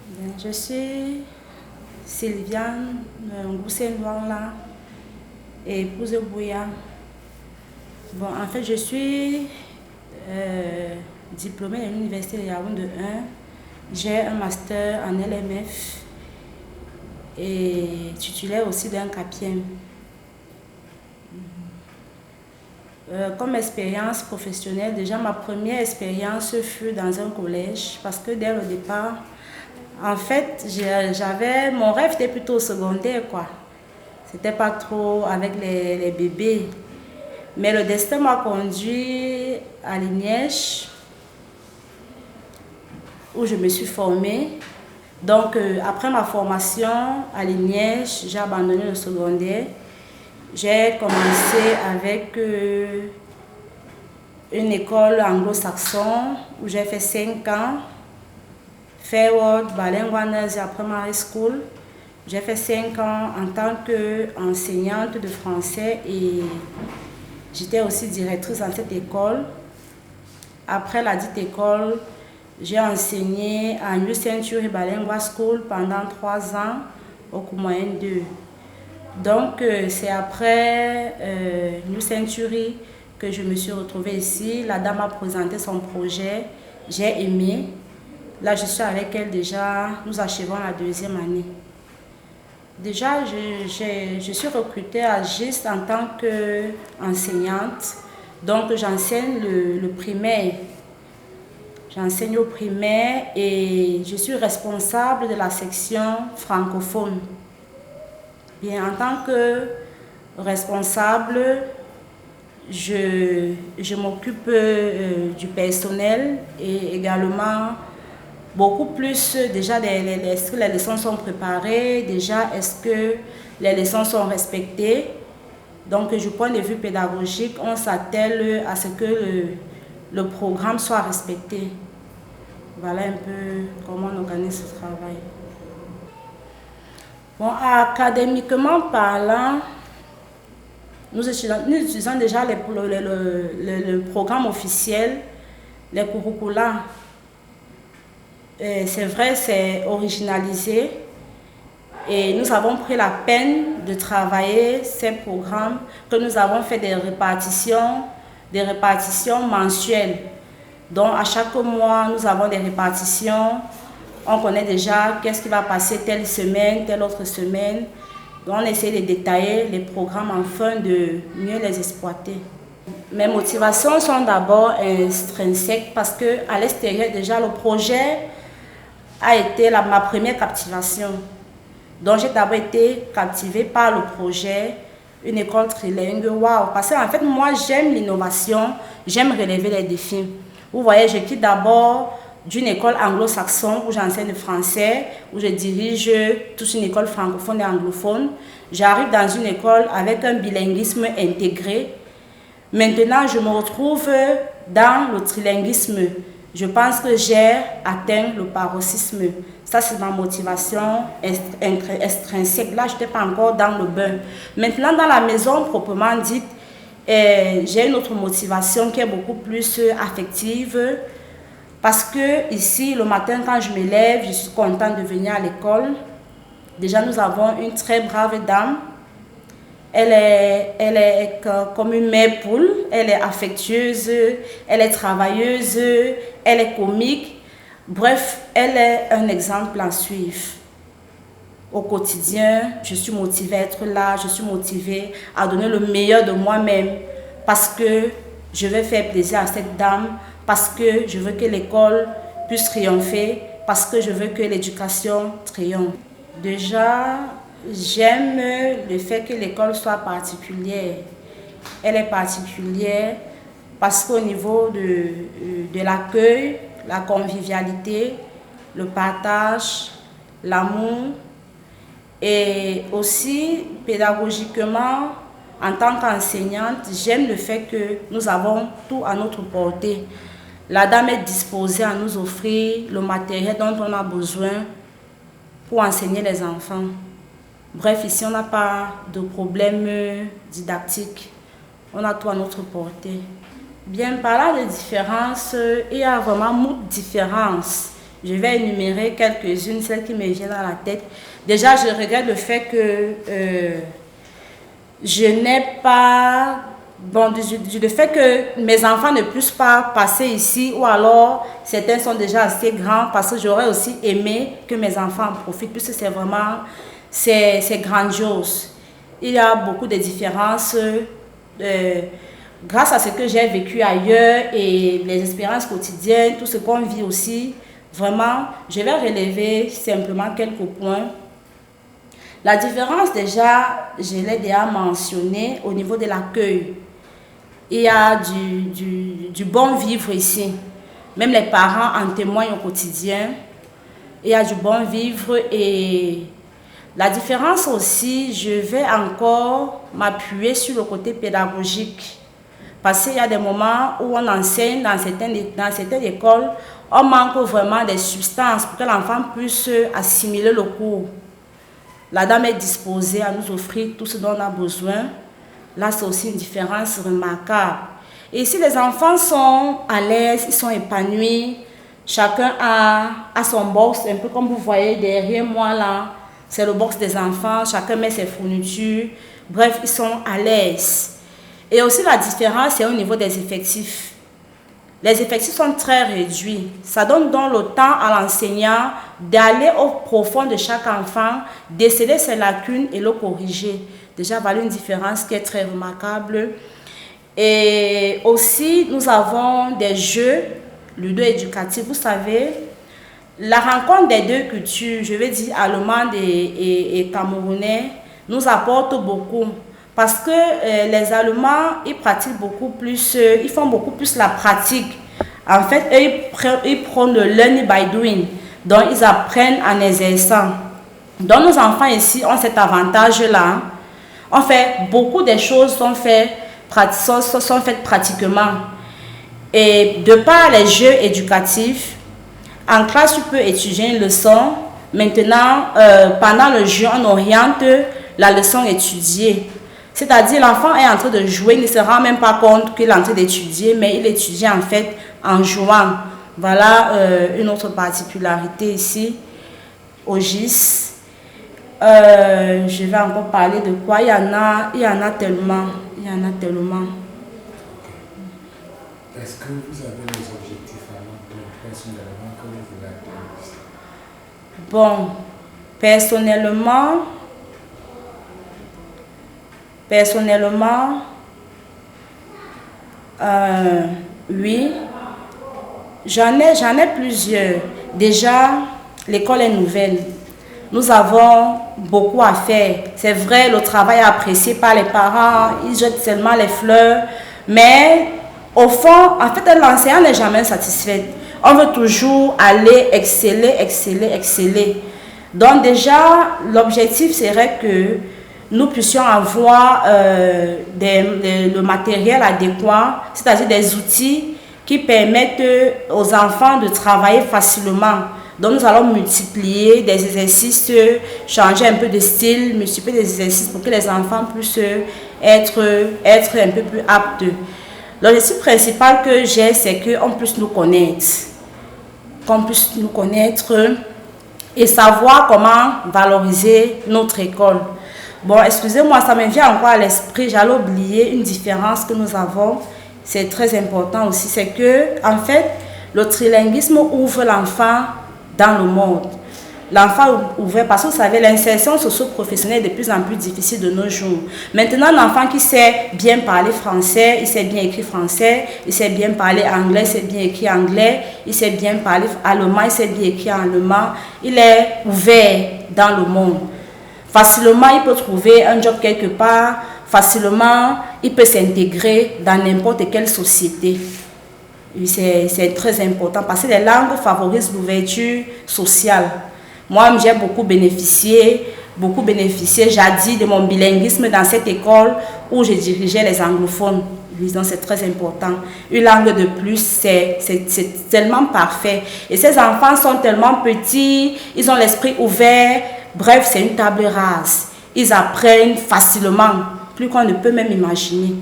Bien, je suis Sylviane Ngoussen-Douala, épouse de Bouya. Bon, en fait, je suis diplômée de l'Université de Yaoundé 1. J'ai un master en LMF et titulaire aussi d'un CAPIEM. Comme expérience professionnelle, déjà ma première expérience fut dans un collège parce que dès le départ, en fait, mon rêve était plutôt secondaire quoi. C'était pas trop avec les bébés. Mais le destin m'a conduit à l'INIEJ où je me suis formée. Donc après ma formation à l'INIEJ, j'ai abandonné le secondaire. J'ai commencé avec une école anglo-saxonne où j'ai fait 5 ans. Fairworld Bilingual Primary School. J'ai fait 5 ans en tant qu'enseignante de français et j'étais aussi directrice dans cette école. Après la dite école, j'ai enseigné à New Century Bilingual School pendant 3 ans au cours moyen 2. Donc c'est après New Century que je me suis retrouvée ici. La dame a présenté son projet, j'ai aimé. Là je suis avec elle déjà, nous achevons la 2e année. Déjà je suis recrutée à GIST en tant qu'enseignante. Donc j'enseigne le primaire. J'enseigne au primaire et je suis responsable de la section francophone. Bien, en tant que responsable, je m'occupe du personnel et également beaucoup plus déjà est-ce que les leçons sont préparées, déjà est-ce que les leçons sont respectées. Donc du point de vue pédagogique, on s'attelle à ce que le programme soit respecté. Voilà un peu comment on organise ce travail. Bon, académiquement parlant, nous utilisons déjà le programme officiel, les curricula. C'est vrai, c'est originalisé et nous avons pris la peine de travailler ces programmes, que nous avons fait des répartitions mensuelles. Donc à chaque mois, nous avons des répartitions. On connaît déjà qu'est-ce qui va passer telle semaine, telle autre semaine. Donc on essaie de détailler les programmes afin de mieux les exploiter. Mes motivations sont d'abord intrinsèques parce qu'à l'extérieur déjà le projet a été ma première captivation. Donc j'ai d'abord été captivée par le projet, une école trilingue. Waouh! Parce qu'en fait moi j'aime l'innovation, j'aime relever les défis. Vous voyez, je quitte d'abord d'une école anglo-saxonne où j'enseigne le français, où je dirige toute une école francophone et anglophone. J'arrive dans une école avec un bilinguisme intégré. Maintenant, je me retrouve dans le trilinguisme. Je pense que j'ai atteint le paroxysme. Ça, c'est ma motivation extrinsèque. Là, je n'étais pas encore dans le bain. Maintenant, dans la maison proprement dite, j'ai une autre motivation qui est beaucoup plus affective. Parce que ici, le matin, quand je me lève, je suis contente de venir à l'école. Déjà, nous avons une très brave dame. Elle est comme une mère poule, elle est affectueuse, elle est travailleuse, elle est comique. Bref, elle est un exemple à suivre. Au quotidien, je suis motivée à être là, je suis motivée à donner le meilleur de moi-même parce que je veux faire plaisir à cette dame, parce que je veux que l'école puisse triompher, parce que je veux que l'éducation triomphe. Déjà, j'aime le fait que l'école soit particulière. Elle est particulière parce qu'au niveau de l'accueil, la convivialité, le partage, l'amour et aussi pédagogiquement, en tant qu'enseignante, j'aime le fait que nous avons tout à notre portée. La dame est disposée à nous offrir le matériel dont on a besoin pour enseigner les enfants. Bref, ici, on n'a pas de problème didactique. On a tout à notre portée. Bien, parlant de différences, il y a vraiment beaucoup de différences Je vais énumérer quelques-unes, celles qui me viennent à la tête. Déjà, je regrette le fait que je n'ai pas... Bon, le fait que mes enfants ne puissent pas passer ici, ou alors certains sont déjà assez grands, parce que j'aurais aussi aimé que mes enfants en profitent, puisque c'est vraiment, c'est grandiose. Il y a beaucoup de différences grâce à ce que j'ai vécu ailleurs et les expériences quotidiennes, tout ce qu'on vit aussi. Vraiment, je vais relever simplement quelques points. La différence déjà, je l'ai déjà mentionné au niveau de l'accueil. Il y a du bon vivre ici. Même les parents en témoignent au quotidien. Il y a du bon vivre et la différence aussi, je vais encore m'appuyer sur le côté pédagogique. Parce qu'il y a des moments où on enseigne dans certaines écoles, on manque vraiment des substances pour que l'enfant puisse assimiler le cours. La dame est disposée à nous offrir tout ce dont on a besoin. Là, c'est aussi une différence remarquable. Et si les enfants sont à l'aise, ils sont épanouis, chacun a son box, un peu comme vous voyez derrière moi là, c'est le box des enfants, chacun met ses fournitures, bref, ils sont à l'aise. Et aussi la différence, c'est au niveau des effectifs. Les effectifs sont très réduits. Ça donne donc le temps à l'enseignant d'aller au profond de chaque enfant, déceler ses lacunes et le corriger. Déjà, voilà une différence qui est très remarquable. Et aussi, nous avons des jeux ludo-éducatifs. Vous savez, la rencontre des deux cultures, je veux dire allemande et camerounais, nous apporte beaucoup. Parce que les Allemands, ils pratiquent beaucoup plus, ils font beaucoup plus la pratique. En fait, eux, ils prennent le learning by doing. Donc, ils apprennent en exerçant. Donc, nos enfants ici ont cet avantage-là. En fait, beaucoup de choses sont faites pratiquement. Et de par les jeux éducatifs, en classe, tu peux étudier une leçon. Maintenant, pendant le jeu, on oriente la leçon étudiée. C'est-à-dire, l'enfant est en train de jouer, il ne se rend même pas compte qu'il est en train d'étudier, mais il étudie en fait en jouant. Voilà une autre particularité ici, au GIS. Je vais encore parler de quoi? Il y en a tellement. Il y en a tellement. Est-ce que vous avez des objectifs personnellement que vous voulez atteindre? Bon, personnellement, oui, j'en ai plusieurs. Déjà, l'école est nouvelle. Nous avons beaucoup à faire. C'est vrai, le travail est apprécié par les parents, ils jettent seulement les fleurs, mais au fond, en fait, l'enseignant n'est jamais satisfait. On veut toujours aller exceller. Donc déjà, l'objectif serait que nous puissions avoir le matériel adéquat, c'est-à-dire des outils qui permettent aux enfants de travailler facilement. Donc nous allons multiplier des exercices, changer un peu de style, multiplier des exercices pour que les enfants puissent être un peu plus aptes. L'objectif principal que j'ai, c'est qu'on puisse nous connaître. Et savoir comment valoriser notre école. Bon, excusez-moi, ça me vient encore à l'esprit, j'allais oublier une différence que nous avons. C'est très important aussi, c'est que, en fait, le trilinguisme ouvre l'enfant dans le monde. L'enfant ouvert, parce que vous savez, l'insertion socio-professionnelle est de plus en plus difficile de nos jours. Maintenant, l'enfant qui sait bien parler français, il sait bien écrire français, il sait bien parler anglais, il sait bien écrire anglais, il sait bien parler allemand, il sait bien écrire allemand, il est ouvert dans le monde. Facilement, il peut trouver un job quelque part, facilement, il peut s'intégrer dans n'importe quelle société. C'est très important parce que les langues favorisent l'ouverture sociale. Moi, j'ai beaucoup bénéficié jadis de mon bilinguisme dans cette école où je dirigeais les anglophones. Donc, c'est très important. Une langue de plus, c'est tellement parfait. Et ces enfants sont tellement petits, ils ont l'esprit ouvert. Bref, c'est une table rase. Ils apprennent facilement, plus qu'on ne peut même imaginer.